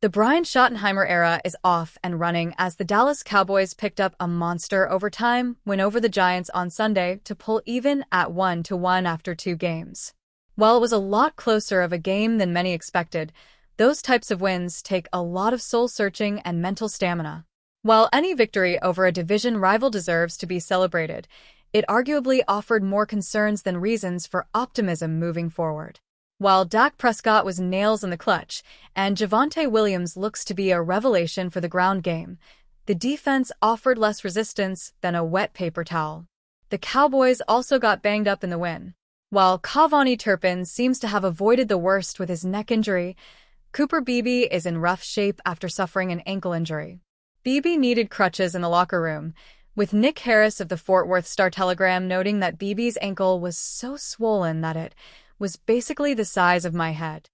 The Brian Schottenheimer era is off and running as the Dallas Cowboys picked up a monster overtime win over the Giants on Sunday to pull even at 1-1 after 2 games. While it was a lot closer of a game than many expected, those types of wins take a lot of soul-searching and mental stamina. While any victory over a division rival deserves to be celebrated, it arguably offered more concerns than reasons for optimism moving forward. While Dak Prescott was nails in the clutch, and Javonte Williams looks to be a revelation for the ground game, the defense offered less resistance than a wet paper towel. The Cowboys also got banged up in the win. While Cavani Turpin seems to have avoided the worst with his neck injury, Cooper Beebe is in rough shape after suffering an ankle injury. Beebe needed crutches in the locker room, with Nick Harris of the Fort Worth Star-Telegram noting that Beebe's ankle was so swollen that it was basically the size of my head.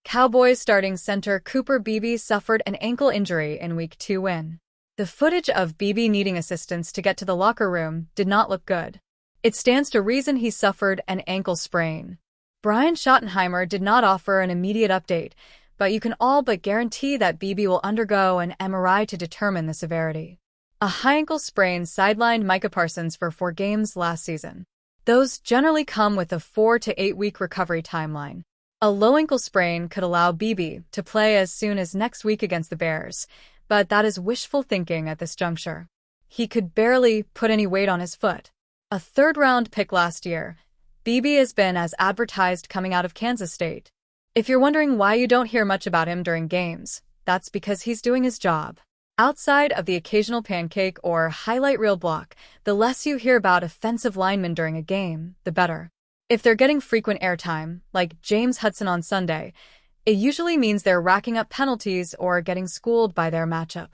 Cowboys starting center Cooper Beebe suffered an ankle injury in Week 2 win. The footage of Beebe needing assistance to get to the locker room did not look good. It stands to reason he suffered an ankle sprain. Brian Schottenheimer did not offer an immediate update, but you can all but guarantee that Beebe will undergo an MRI to determine the severity. A high ankle sprain sidelined Micah Parsons for 4 games last season. Those generally come with a 4 to 8 week recovery timeline. A low ankle sprain could allow Beebe to play as soon as next week against the Bears, but that is wishful thinking at this juncture. He could barely put any weight on his foot. A third-round pick last year, Beebe has been as advertised coming out of Kansas State. If you're wondering why you don't hear much about him during games, that's because he's doing his job. Outside of the occasional pancake or highlight reel block, the less you hear about offensive linemen during a game, the better. If they're getting frequent airtime, like James Hudson on Sunday, it usually means they're racking up penalties or getting schooled by their matchup.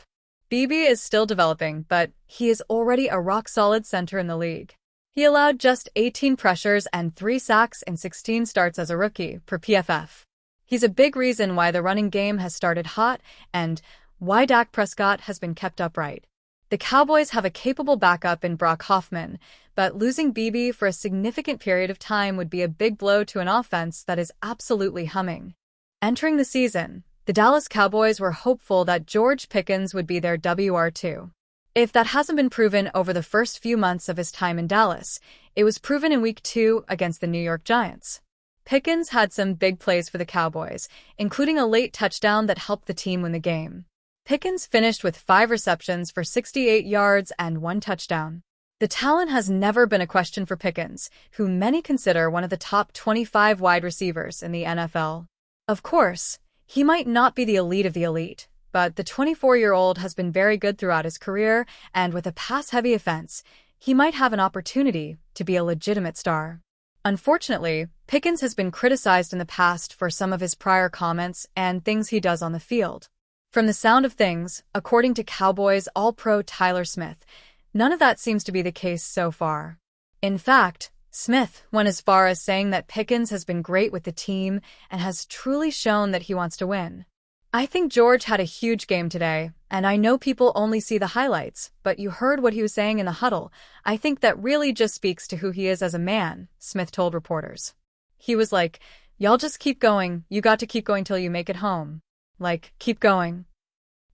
Beebe is still developing, but he is already a rock-solid center in the league. He allowed just 18 pressures and 3 sacks in 16 starts as a rookie, per PFF. He's a big reason why the running game has started hot and why Dak Prescott has been kept upright. The Cowboys have a capable backup in Brock Hoffman, but losing Beebe for a significant period of time would be a big blow to an offense that is absolutely humming. Entering the season, the Dallas Cowboys were hopeful that George Pickens would be their WR2. If that hasn't been proven over the first few months of his time in Dallas, it was proven in Week 2 against the New York Giants. Pickens had some big plays for the Cowboys, including a late touchdown that helped the team win the game. Pickens finished with 5 receptions for 68 yards and 1 touchdown. The talent has never been a question for Pickens, who many consider one of the top 25 wide receivers in the NFL. Of course, he might not be the elite of the elite, but the 24-year-old has been very good throughout his career, and with a pass-heavy offense, he might have an opportunity to be a legitimate star. Unfortunately, Pickens has been criticized in the past for some of his prior comments and things he does on the field. From the sound of things, according to Cowboys All-Pro Tyler Smith, none of that seems to be the case so far. In fact, Smith went as far as saying that Pickens has been great with the team and has truly shown that he wants to win. I think George had a huge game today, and I know people only see the highlights, but you heard what he was saying in the huddle. I think that really just speaks to who he is as a man, Smith told reporters. He was like, "Y'all just keep going, you got to keep going till you make it home. Like, keep going."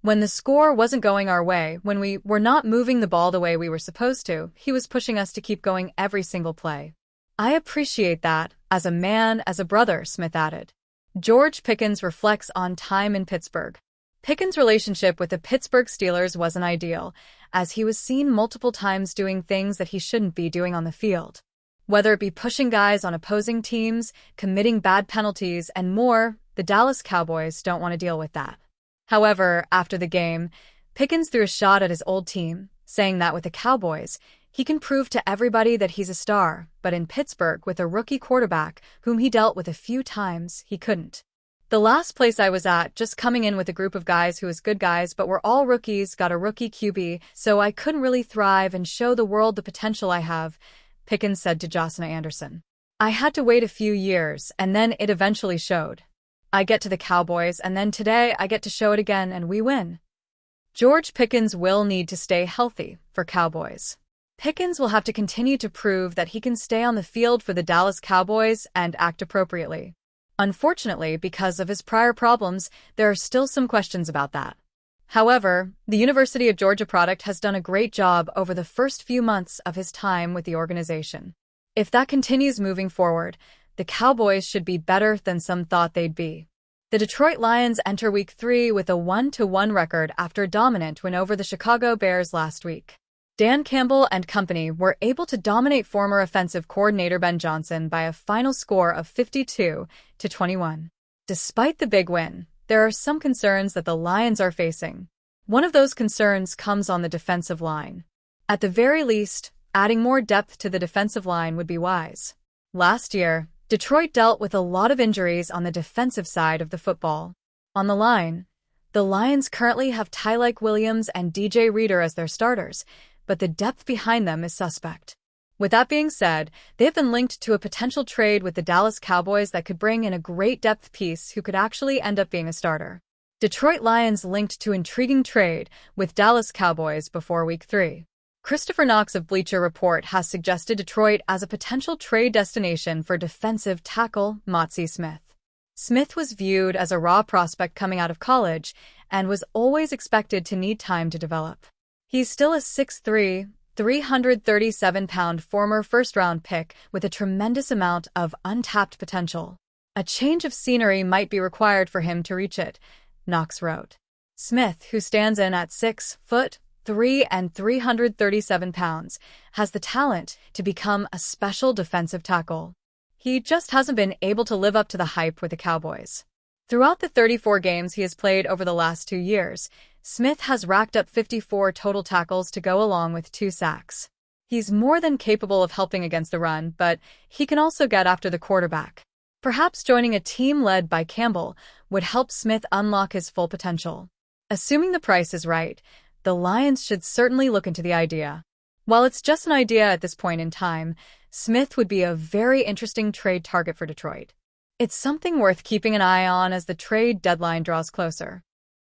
When the score wasn't going our way, when we were not moving the ball the way we were supposed to, he was pushing us to keep going every single play. I appreciate that, as a man, as a brother, Smith added. George Pickens reflects on time in Pittsburgh. Pickens' relationship with the Pittsburgh Steelers wasn't ideal, as he was seen multiple times doing things that he shouldn't be doing on the field. Whether it be pushing guys on opposing teams, committing bad penalties, and more, the Dallas Cowboys don't want to deal with that. However, after the game, Pickens threw a shot at his old team, saying that with the Cowboys, he can prove to everybody that he's a star, but in Pittsburgh with a rookie quarterback whom he dealt with a few times, he couldn't. The last place I was at, just coming in with a group of guys who was good guys but were all rookies, got a rookie QB, so I couldn't really thrive and show the world the potential I have, Pickens said to Josna Anderson. I had to wait a few years, and then it eventually showed. I get to the Cowboys, and then today I get to show it again, and we win. George Pickens will need to stay healthy for Cowboys. Pickens will have to continue to prove that he can stay on the field for the Dallas Cowboys and act appropriately. Unfortunately, because of his prior problems, there are still some questions about that. However, the University of Georgia product has done a great job over the first few months of his time with the organization. If that continues moving forward, the Cowboys should be better than some thought they'd be. The Detroit Lions enter Week 3 with a 1-1 record after a dominant win over the Chicago Bears last week. Dan Campbell and company were able to dominate former offensive coordinator Ben Johnson by a final score of 52-21. Despite the big win, there are some concerns that the Lions are facing. One of those concerns comes on the defensive line. At the very least, adding more depth to the defensive line would be wise. Last year, Detroit dealt with a lot of injuries on the defensive side of the football. On the line, the Lions currently have Tyleik Williams and DJ Reader as their starters, but the depth behind them is suspect. With that being said, they have been linked to a potential trade with the Dallas Cowboys that could bring in a great depth piece who could actually end up being a starter. Detroit Lions linked to intriguing trade with Dallas Cowboys before Week 3. Christopher Knox of Bleacher Report has suggested Detroit as a potential trade destination for defensive tackle Mazi Smith. Smith was viewed as a raw prospect coming out of college and was always expected to need time to develop. He's still a 6'3", 337-pound former first-round pick with a tremendous amount of untapped potential. A change of scenery might be required for him to reach it, Knox wrote. Smith, who stands in at 6'3" and 337 pounds, has the talent to become a special defensive tackle. He just hasn't been able to live up to the hype with the Cowboys. Throughout the 34 games he has played over the last 2 years, Smith has racked up 54 total tackles to go along with 2 sacks. He's more than capable of helping against the run, but he can also get after the quarterback. Perhaps joining a team led by Campbell would help Smith unlock his full potential. Assuming the price is right, the Lions should certainly look into the idea. While it's just an idea at this point in time, Smith would be a very interesting trade target for Detroit. It's something worth keeping an eye on as the trade deadline draws closer.